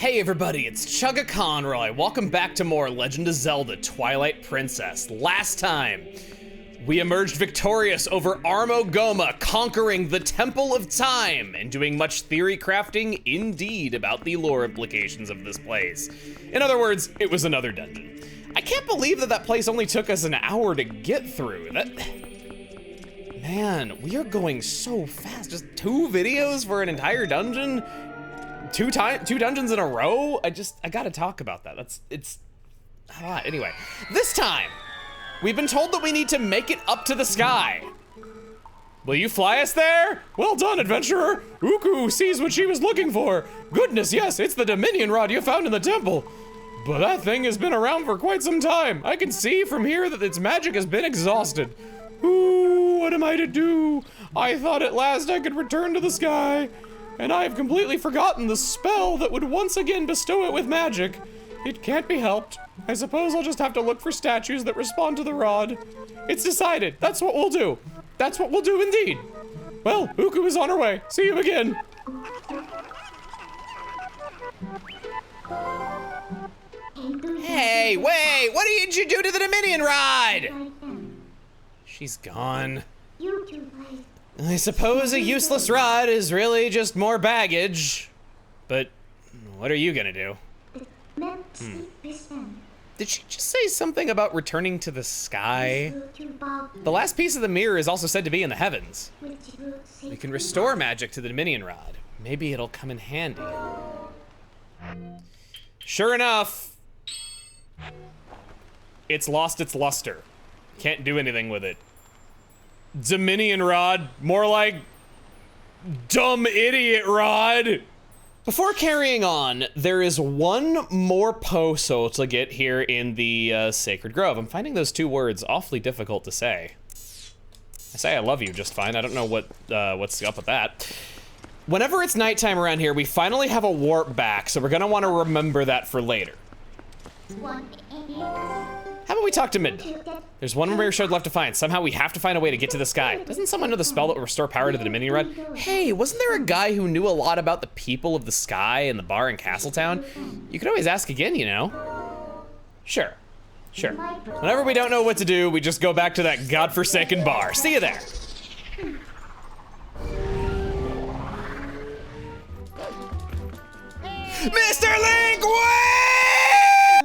Hey everybody, it's Chugga Conroy. Welcome back to more Legend of Zelda Twilight Princess. Last time, we emerged victorious over Armogoma, conquering the Temple of Time and doing much theory crafting indeed about the lore implications of this place. In other words, it was another dungeon. I can't believe that place only took us an hour to get through. Man, we are going so fast. Just 2 videos for an entire dungeon? Two dungeons in a row? I gotta talk about that. It's a lot. Anyway, this time, we've been told that we need to make it up to the sky. Will you fly us there? Well done, adventurer. Uku sees what she was looking for. Goodness, yes, it's the Dominion Rod you found in the temple. But that thing has been around for quite some time. I can see from here that its magic has been exhausted. Ooh, what am I to do? I thought at last I could return to the sky. And I have completely forgotten the spell that would once again bestow it with magic. It can't be helped. I suppose I'll just have to look for statues that respond to the rod. It's decided. That's what we'll do. That's what we'll do indeed. Well, Uku is on her way. See you again. Hey, wait! What did you do to the Dominion Ride? She's gone. I suppose a useless rod is really just more baggage. But what are you gonna do? Did she just say something about returning to the sky? The last piece of the mirror is also said to be in the heavens. We can restore magic to the Dominion Rod. Maybe it'll come in handy. Sure enough, it's lost its luster. Can't do anything with it. Dominion Rod, more like dumb idiot rod. Before carrying on, there is one more poso to get here in the Sacred Grove. I'm finding those 2 words awfully difficult to say. I say I love you just fine. I don't know what's up with that. Whenever it's nighttime around here, we finally have a warp back, so we're gonna want to remember that for later. How about we talk to Midna? There's one more shard left to find. Somehow we have to find a way to get to the sky. Doesn't someone know the spell that will restore power to the Dominion Rod? Hey, wasn't there a guy who knew a lot about the people of the sky in the bar in Castletown? You could always ask again, you know? Sure. Whenever we don't know what to do, we just go back to that godforsaken bar. See you there. Mr. Link, wait!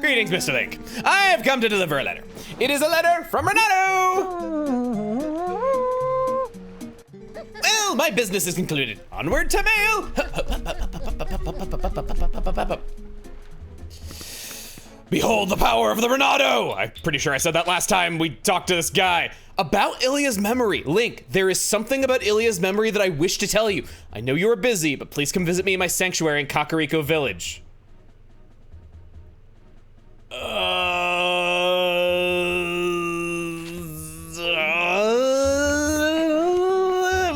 Greetings, Mr. Link. I have come to deliver a letter. It is a letter from Renato! Well, my business is concluded. Onward to mail! Behold the power of the Renato! I'm pretty sure I said that last time we talked to this guy. About Ilya's memory. Link, there is something about Ilya's memory that I wish to tell you. I know you are busy, but please come visit me in my sanctuary in Kakariko Village. I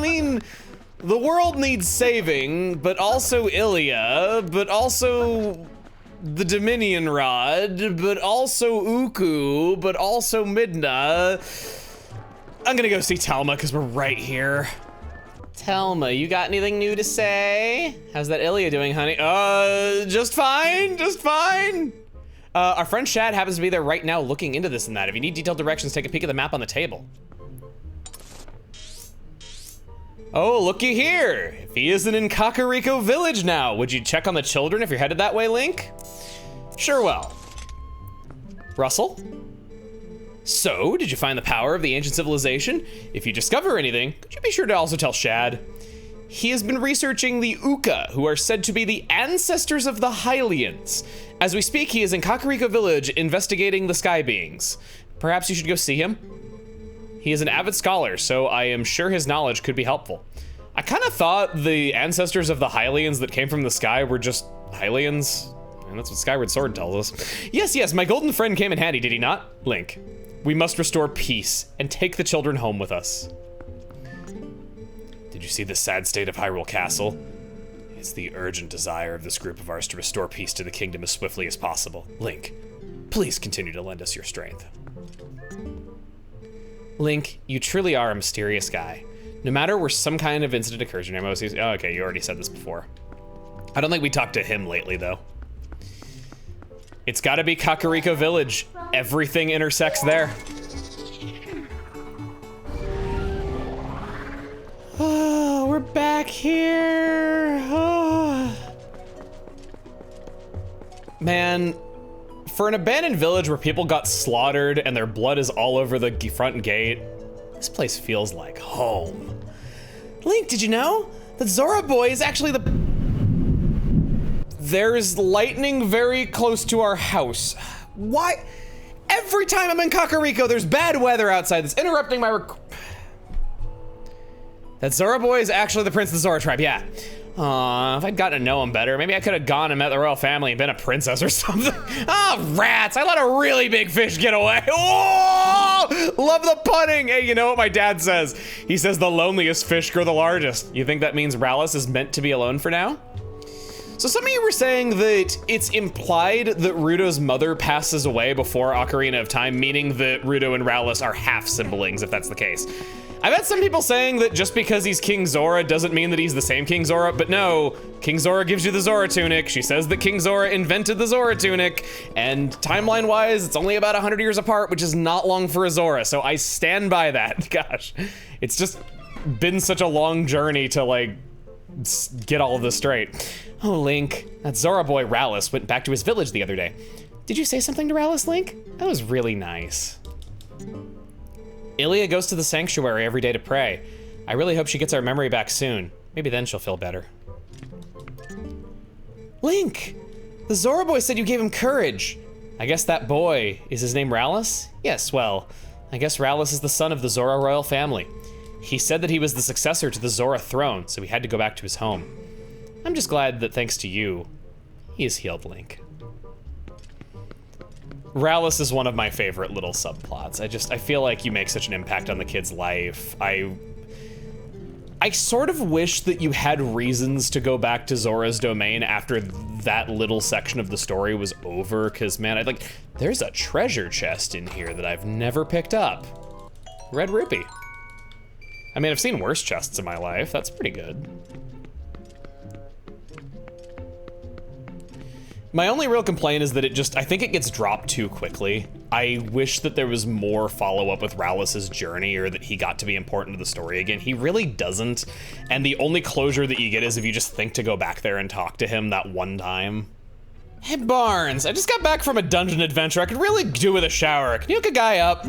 mean, the world needs saving, but also Ilya, but also the Dominion Rod, but also Uku, but also Midna. I'm gonna go see Telma because we're right here. Telma, you got anything new to say? How's that Ilya doing, honey? Just fine. Our friend Shad happens to be there right now looking into this and that. If you need detailed directions, take a peek at the map on the table. Oh, looky here. If he isn't in Kakariko Village now, would you check on the children if you're headed that way, Link? Sure will. Russell? So, did you find the power of the ancient civilization? If you discover anything, could you be sure to also tell Shad? He has been researching the Uka, who are said to be the ancestors of the Hylians. As we speak, he is in Kakariko Village investigating the sky beings. Perhaps you should go see him? He is an avid scholar, so I am sure his knowledge could be helpful. I kind of thought the ancestors of the Hylians that came from the sky were just Hylians. And that's what Skyward Sword tells us. Yes, my golden friend came in handy, did he not? Link, we must restore peace and take the children home with us. Did you see the sad state of Hyrule Castle? It's the urgent desire of this group of ours to restore peace to the kingdom as swiftly as possible. Link, please continue to lend us your strength. Link, you truly are a mysterious guy. No matter where some kind of incident occurs, your name always seems, oh, okay, you already said this before. I don't think we talked to him lately, though. It's gotta be Kakariko Village. Everything intersects there. Oh, we're back here. Oh. Man, for an abandoned village where people got slaughtered and their blood is all over the front gate, this place feels like home. Link, did you know that Zora Boy is actually the... There's lightning very close to our house. Why? Every time I'm in Kakariko, there's bad weather outside that's interrupting my That Zora Boy is actually the prince of the Zora tribe, yeah. If I'd gotten to know him better, maybe I could have gone and met the royal family and been a princess or something. Oh, rats, I let a really big fish get away. Oh, love the punning. Hey, you know what my dad says? He says the loneliest fish grow the largest. You think that means Rallis is meant to be alone for now? So some of you were saying that it's implied that Ruto's mother passes away before Ocarina of Time, meaning that Ruto and Rallis are half siblings, if that's the case. I've had some people saying that just because he's King Zora doesn't mean that he's the same King Zora, but no, King Zora gives you the Zora tunic. She says that King Zora invented the Zora tunic, and timeline-wise, it's only about 100 years apart, which is not long for a Zora, so I stand by that. Gosh, it's just been such a long journey to, like, get all of this straight. Oh, Link, that Zora boy Rallis went back to his village the other day. Did you say something to Rallis, Link? That was really nice. Ilia goes to the sanctuary every day to pray. I really hope she gets our memory back soon. Maybe then she'll feel better. Link, the Zora boy said you gave him courage. I guess that boy, is his name Rallis? Yes, well, I guess Rallis is the son of the Zora royal family. He said that he was the successor to the Zora throne, so he had to go back to his home. I'm just glad that thanks to you, he is healed, Link. Rallis is one of my favorite little subplots. I feel like you make such an impact on the kid's life. I sort of wish that you had reasons to go back to Zora's domain after that little section of the story was over, because man, there's a treasure chest in here that I've never picked up. Red rupee. I mean, I've seen worse chests in my life. That's pretty good. My only real complaint is that I think it gets dropped too quickly. I wish that there was more follow-up with Rallis's journey, or that he got to be important to the story again. He really doesn't, and the only closure that you get is if you just think to go back there and talk to him that one time. Hey Barnes, I just got back from a dungeon adventure. I could really do with a shower. Can you hook a guy up?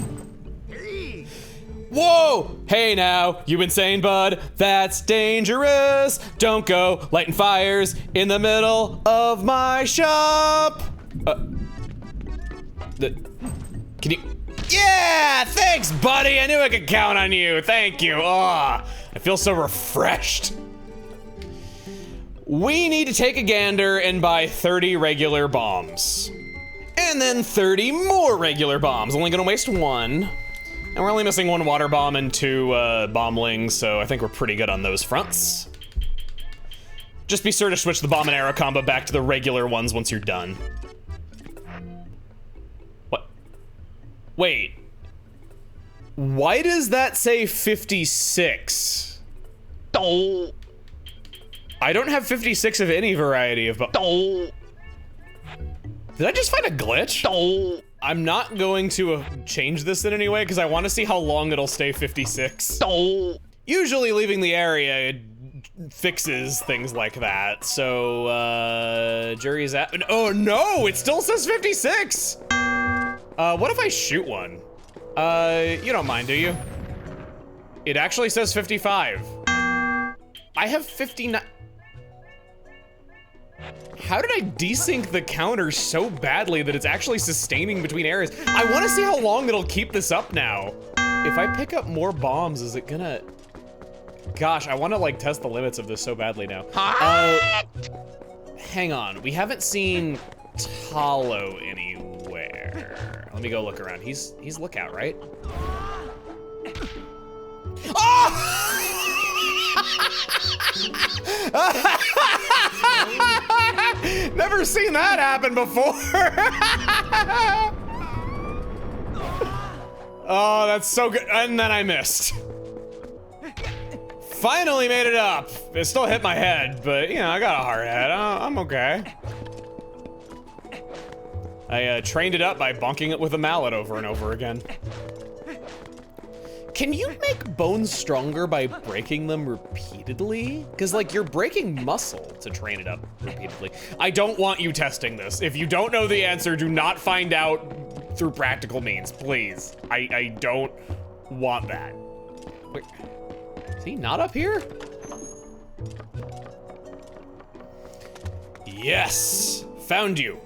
Whoa! Hey now, you insane bud? That's dangerous. Don't go lighting fires in the middle of my shop. Can you? Yeah, thanks, buddy. I knew I could count on you. Thank you. Oh, I feel so refreshed. We need to take a gander and buy 30 regular bombs. And then 30 more regular bombs. Only gonna waste one. And we're only missing one water bomb and two bomblings, so I think we're pretty good on those fronts. Just be sure to switch the bomb and arrow combo back to the regular ones once you're done. What? Wait. Why does that say 56? Oh. I don't have 56 of any variety of oh. Did I just find a glitch? Oh. I'm not going to change this in any way because I want to see how long it'll stay 56. Oh. Usually leaving the area fixes things like that. So, jury's out. Oh no, it still says 56. What if I shoot one? You don't mind, do you? It actually says 55. I have 59. How did I desync the counter so badly that it's actually sustaining between areas? I want to see how long it'll keep this up now. If I pick up more bombs, is it gonna... Gosh, I want to like test the limits of this so badly now. Hang on, we haven't seen Talo anywhere. Let me go look around. He's lookout, right? Oh! Never seen that happen before. Oh, that's so good. And then I missed. Finally made it up. It still hit my head, but you know, I got a hard head. I'm okay. I trained it up by bonking it with a mallet over and over again. Can you make bones stronger by breaking them repeatedly? Because, like, you're breaking muscle to train it up repeatedly. I don't want you testing this. If you don't know the answer, do not find out through practical means, please. I don't want that. Wait, is he not up here? Yes, found you.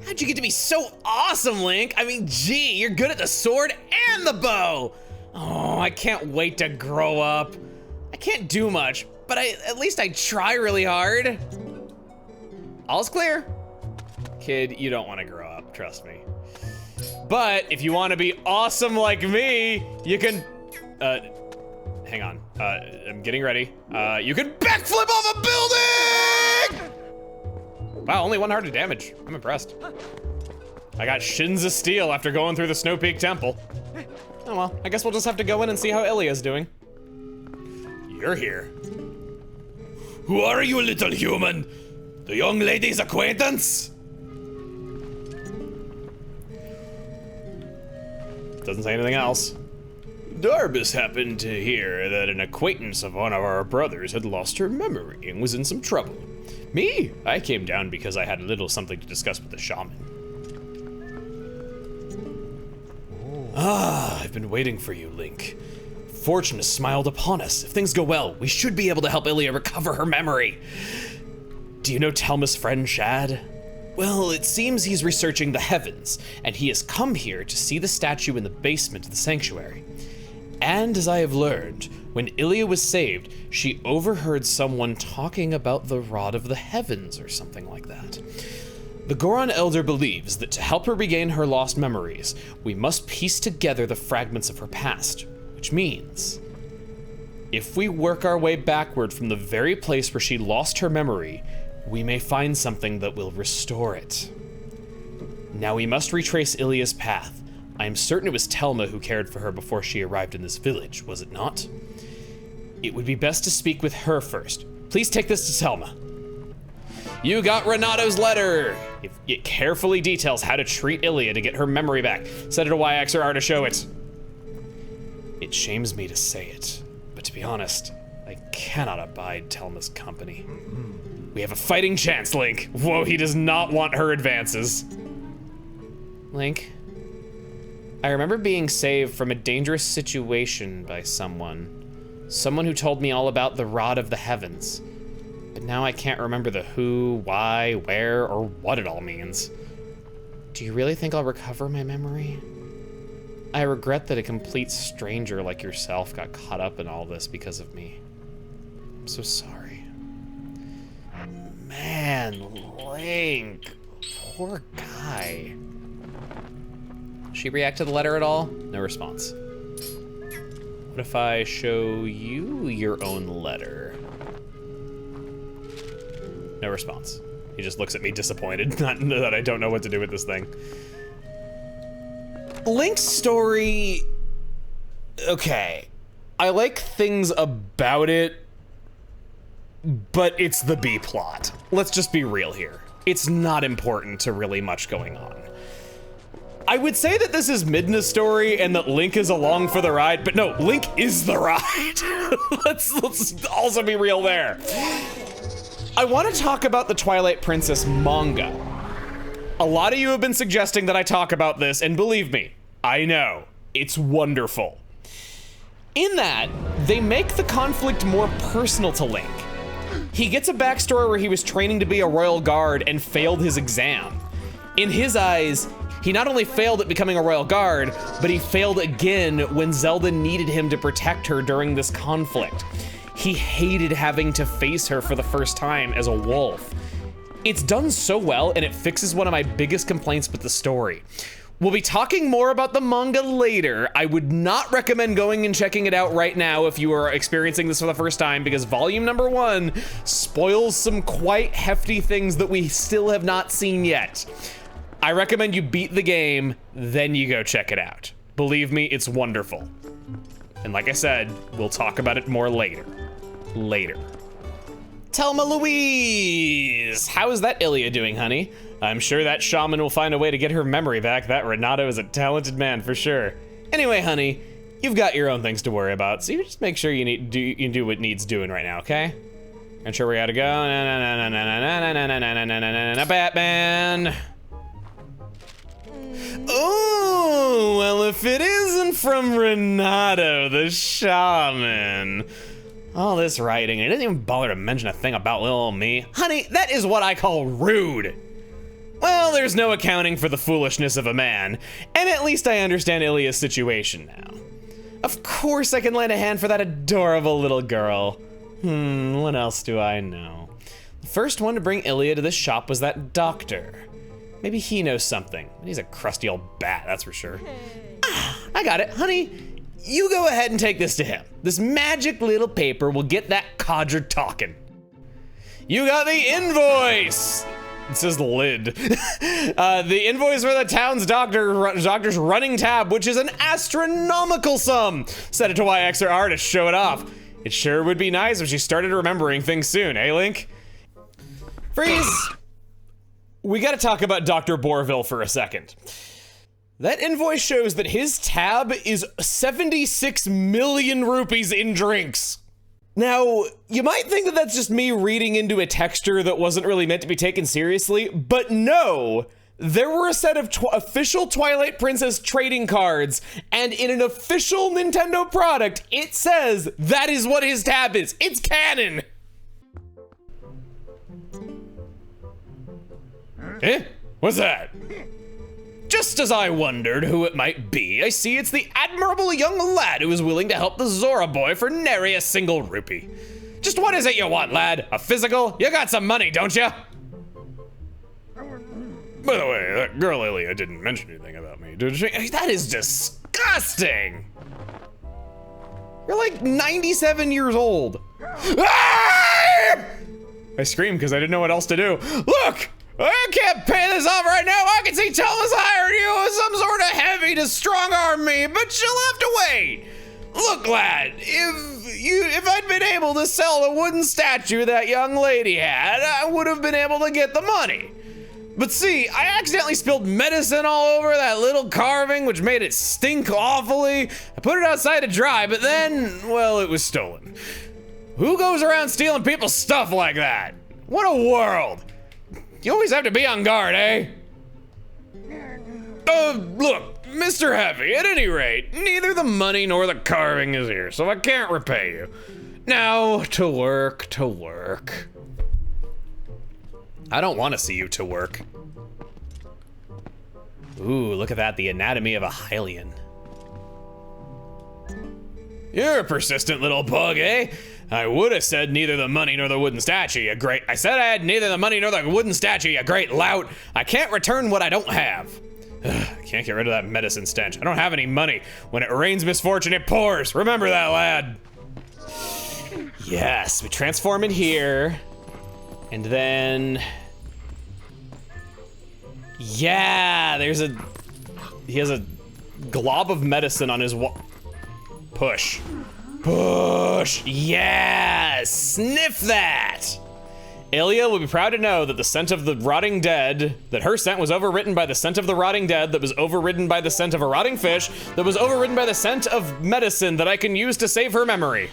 How'd you get to be so awesome, Link? I mean, gee, you're good at the sword and the bow. Oh, I can't wait to grow up. I can't do much, but at least I try really hard. All's clear. Kid, you don't want to grow up, trust me. But if you want to be awesome like me, you can, hang on, I'm getting ready. You can backflip off a building! Wow, only 1 heart of damage. I'm impressed. I got shins of steel after going through the Snow Peak Temple. Oh well, I guess we'll just have to go in and see how Ilya's doing. You're here. Who are you, little human? The young lady's acquaintance? Doesn't say anything else. Darbus happened to hear that an acquaintance of one of our brothers had lost her memory and was in some trouble. Me? I came down because I had a little something to discuss with the shaman. Ah, I've been waiting for you, Link. Fortune has smiled upon us. If things go well, we should be able to help Ilya recover her memory. Do you know Telma's friend, Shad? Well, it seems he's researching the heavens, and he has come here to see the statue in the basement of the sanctuary. And as I have learned, when Ilya was saved, she overheard someone talking about the Rod of the Heavens or something like that. The Goron Elder believes that to help her regain her lost memories, we must piece together the fragments of her past, which means if we work our way backward from the very place where she lost her memory, we may find something that will restore it. Now we must retrace Ilya's path. I am certain it was Telma who cared for her before she arrived in this village, was it not? It would be best to speak with her first. Please take this to Telma. You got Renato's letter! It carefully details how to treat Ilya to get her memory back. Send it to YX or R to show it. It shames me to say it, but to be honest, I cannot abide Telma's company. We have a fighting chance, Link. Whoa, he does not want her advances. Link, I remember being saved from a dangerous situation by someone who told me all about the Rod of the Heavens. But now I can't remember the who, why, where, or what it all means. Do you really think I'll recover my memory? I regret that a complete stranger like yourself got caught up in all this because of me. I'm so sorry. Man, Link, poor guy. She react to the letter at all? No response. What if I show you your own letter? No response. He just looks at me disappointed, not that I don't know what to do with this thing. Link's story, okay. I like things about it, but it's the B plot. Let's just be real here. It's not important to really much going on. I would say that this is Midna's story and that Link is along for the ride, but no, Link is the ride. Let's also be real there. I want to talk about the Twilight Princess manga. A lot of you have been suggesting that I talk about this, and believe me, I know, it's wonderful. In that, they make the conflict more personal to Link. He gets a backstory where he was training to be a royal guard and failed his exam. In his eyes, he not only failed at becoming a royal guard, but he failed again when Zelda needed him to protect her during this conflict. He hated having to face her for the first time as a wolf. It's done so well, and it fixes one of my biggest complaints with the story. We'll be talking more about the manga later. I would not recommend going and checking it out right now if you are experiencing this for the first time, because volume number 1 spoils some quite hefty things that we still have not seen yet. I recommend you beat the game, then you go check it out. Believe me, it's wonderful. And like I said, we'll talk about it more later. Thelma Louise! How is that Ilya doing, honey? I'm sure that shaman will find a way to get her memory back. That Renato is a talented man for sure. Anyway, honey, you've got your own things to worry about, so you just make sure you do what needs doing right now, okay? And sure we gotta go. Batman! Oh, well, if it isn't from Renato, the shaman. All this writing, and he doesn't even bother to mention a thing about little old me. Honey, that is what I call rude. Well, there's no accounting for the foolishness of a man, and at least I understand Ilya's situation now. Of course I can lend a hand for that adorable little girl. What else do I know? The first one to bring Ilya to this shop was that doctor. Maybe he knows something. He's a crusty old bat, that's for sure. I got it, honey. You go ahead and take this to him. This magic little paper will get that codger talking. You got the invoice! It says lid. The invoice for the town's doctor's running tab, which is an astronomical sum. Set it to YX or R to show it off. It sure would be nice if she started remembering things soon, eh, Link? Freeze! We gotta talk about Dr. Bourville for a second. That invoice shows that his tab is 76 million rupees in drinks. Now, you might think that that's just me reading into a texture that wasn't really meant to be taken seriously, but no! There were a set of official Twilight Princess trading cards, and in an official Nintendo product, it says that is what his tab is. It's canon! Eh? What's that? Just as I wondered who it might be, I see it's the admirable young lad who is willing to help the Zora boy for nary a single rupee. Just what is it you want, lad? A physical? You got some money, don't you? By the way, that girl Ilya didn't mention anything about me, did she? That is disgusting! You're like 97 years old. Ah! I screamed because I didn't know what else to do. Look! I can't pay this off right now. I can see Thomas hired you as some sort of heavy to strong arm me, but you'll have to wait. Look, lad, if I'd been able to sell the wooden statue that young lady had, I would have been able to get the money. But see, I accidentally spilled medicine all over that little carving, which made it stink awfully. I put it outside to dry, but then, well, it was stolen. Who goes around stealing people's stuff like that? What a world. You always have to be on guard, eh? Look, Mr. Heavy, at any rate, neither the money nor the carving is here, so I can't repay you. Now, to work, to work. I don't want to see you to work. Ooh, look at that, the anatomy of a Hylian. You're a persistent little bug, eh? I would have said neither the money nor the wooden statue, you great. I said I had neither the money nor the wooden statue, you great lout. I can't return what I don't have. I can't get rid of that medicine stench. I don't have any money. When it rains misfortune, it pours. Remember that, lad. Yes, we transform in here. And then... yeah, he has a glob of medicine on his push. Push! Yes! Sniff that! Ilya will be proud to know that the scent of the rotting dead, that her scent was overwritten by the scent of the rotting dead, that was overridden by the scent of a rotting fish, that was overridden by the scent of medicine that I can use to save her memory.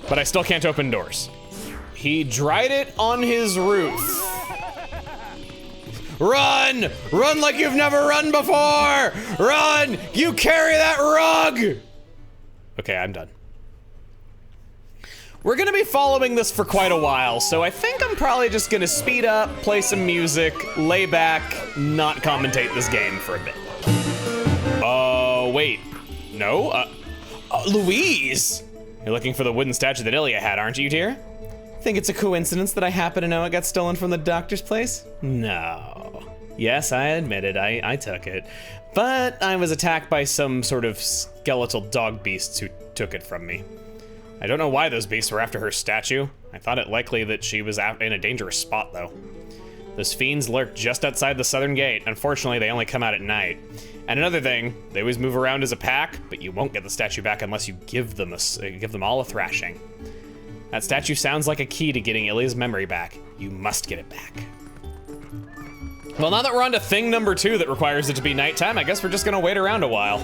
But I still can't open doors. He dried it on his roof. Run! Run like you've never run before! Run! You carry that rug! Okay, I'm done. We're gonna be following this for quite a while, so I think I'm probably just gonna speed up, play some music, lay back, not commentate this game for a bit. Wait. No? Louise! You're looking for the wooden statue that Ilya had, aren't you, dear? Think it's a coincidence that I happen to know it got stolen from the doctor's place? No. Yes, I admit it, I took it. But I was attacked by some sort of skeletal dog beasts who took it from me. I don't know why those beasts were after her statue. I thought it likely that she was out in a dangerous spot, though. Those fiends lurk just outside the southern gate. Unfortunately, they only come out at night. And another thing, they always move around as a pack, but you won't get the statue back unless you give them all a thrashing. That statue sounds like a key to getting Ilya's memory back. You must get it back. Well, now that we're on to thing number 2 that requires it to be nighttime, I guess we're just gonna wait around a while.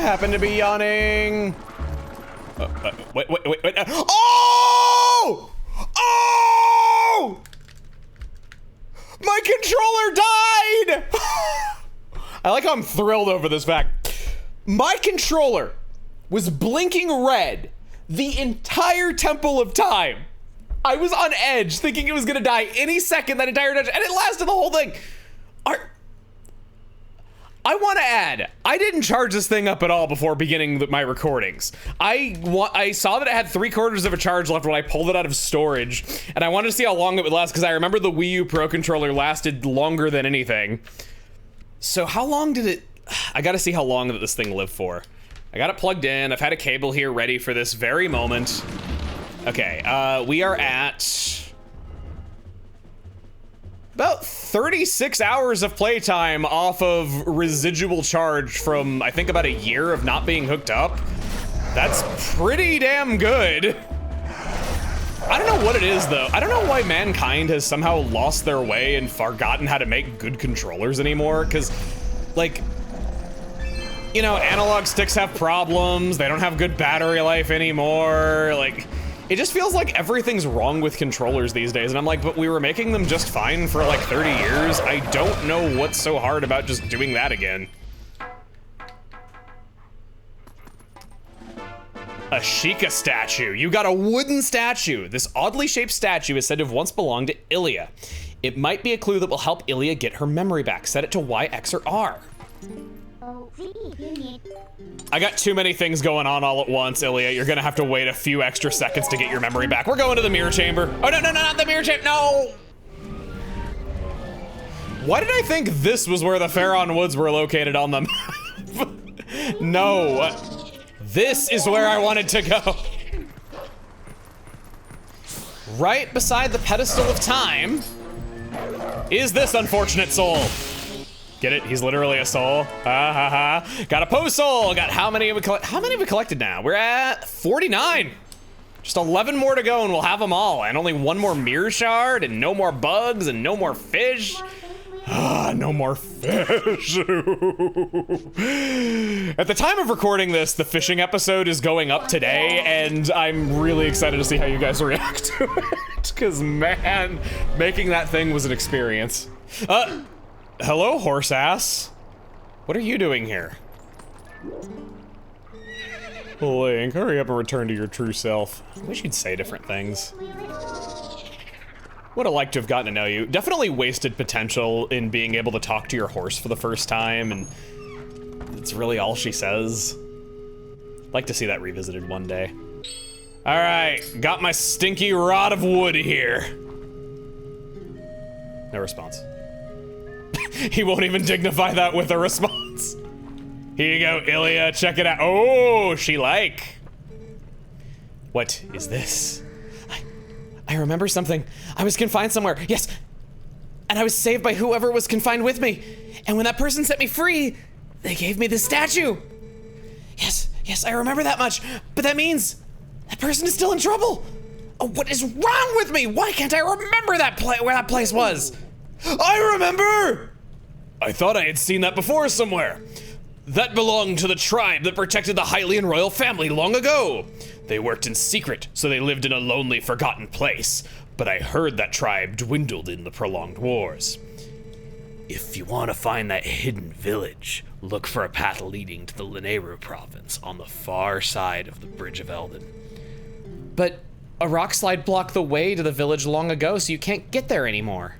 Happen to be yawning. Wait. Oh! Oh! My controller died! I like how I'm thrilled over this fact. My controller was blinking red the entire Temple of Time. I was on edge, thinking it was gonna die any second that entire dungeon, and it lasted the whole thing. I want to add, I didn't charge this thing up at all before beginning my recordings. I saw that it had 3/4 of a charge left when I pulled it out of storage, and I wanted to see how long it would last, because I remember the Wii U Pro controller lasted longer than anything. So how long did it... I gotta see how long that this thing lived for. I got it plugged in, I've had a cable here ready for this very moment. Okay, we are at... about 36 hours of playtime off of residual charge from, I think, about a year of not being hooked up. That's pretty damn good. I don't know what it is, though. I don't know why mankind has somehow lost their way and forgotten how to make good controllers anymore, because, like, you know, analog sticks have problems, they don't have good battery life anymore, like... It just feels like everything's wrong with controllers these days, and I'm like, but we were making them just fine for like 30 years. I don't know what's so hard about just doing that again. A Sheikah statue. You got a wooden statue. This oddly shaped statue is said to have once belonged to Ilya. It might be a clue that will help Ilya get her memory back. Set it to Y, X, or R. I got too many things going on all at once, Ilya. You're gonna have to wait a few extra seconds to get your memory back. We're going to the mirror chamber. Oh, no, not the mirror chamber, no! Why did I think this was where the Pharaon Woods were located on the map? No. This is where I wanted to go. Right beside the pedestal of time is this unfortunate soul. Get it? He's literally a soul. Got a post soul. Got how many have we collected? How many have we collected now? We're at 49. Just 11 more to go and we'll have them all. And only one more mirror shard and no more bugs and no more fish. No more fish. At the time of recording this, the fishing episode is going up today, and I'm really excited to see how you guys react to it. Because, man, making that thing was an experience. Hello, horse ass. What are you doing here? Link, hurry up and return to your true self. I wish you'd say different things. Would have liked to have gotten to know you. Definitely wasted potential in being able to talk to your horse for the first time, and it's really all she says. Like to see that revisited one day. All right, got my stinky rod of wood here. No response. He won't even dignify that with a response. Here you go, Ilya, check it out. Oh, she like. What is this? I remember something. I was confined somewhere, yes. And I was saved by whoever was confined with me. And when that person set me free, they gave me this statue. Yes, I remember that much. But that means that person is still in trouble. Oh, what is wrong with me? Why can't I remember that where that place was? I remember! I thought I had seen that before somewhere. That belonged to the tribe that protected the Hylian royal family long ago. They worked in secret, so they lived in a lonely, forgotten place. But I heard that tribe dwindled in the prolonged wars. If you want to find that hidden village, look for a path leading to the Lanayru province on the far side of the Bridge of Eldon. But a rock slide blocked the way to the village long ago, so you can't get there anymore.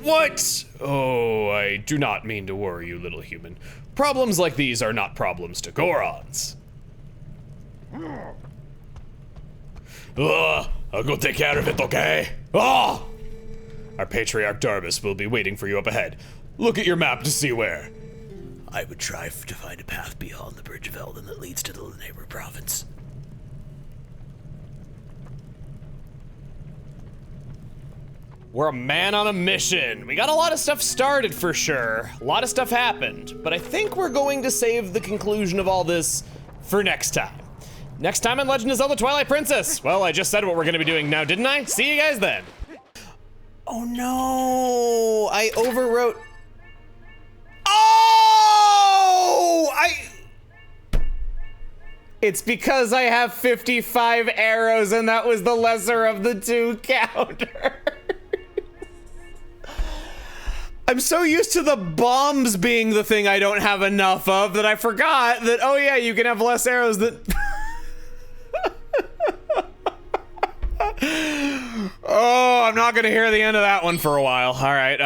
What? Oh, I do not mean to worry you, little human. Problems like these are not problems to Gorons. I'll go take care of it, okay? Our Patriarch Darbus will be waiting for you up ahead. Look at your map to see where. I would try to find a path beyond the Bridge of Eldon that leads to the Lanayru province. We're a man on a mission. We got a lot of stuff started for sure. A lot of stuff happened, but I think we're going to save the conclusion of all this for next time. Next time on Legend of Zelda Twilight Princess. Well, I just said what we're gonna be doing now, didn't I? See you guys then. Oh no, I overwrote. It's because I have 55 arrows and that was the lesser of the two counters. I'm so used to the bombs being the thing I don't have enough of that I forgot that, oh yeah, you can have less arrows than... Oh, I'm not gonna hear the end of that one for a while. All right,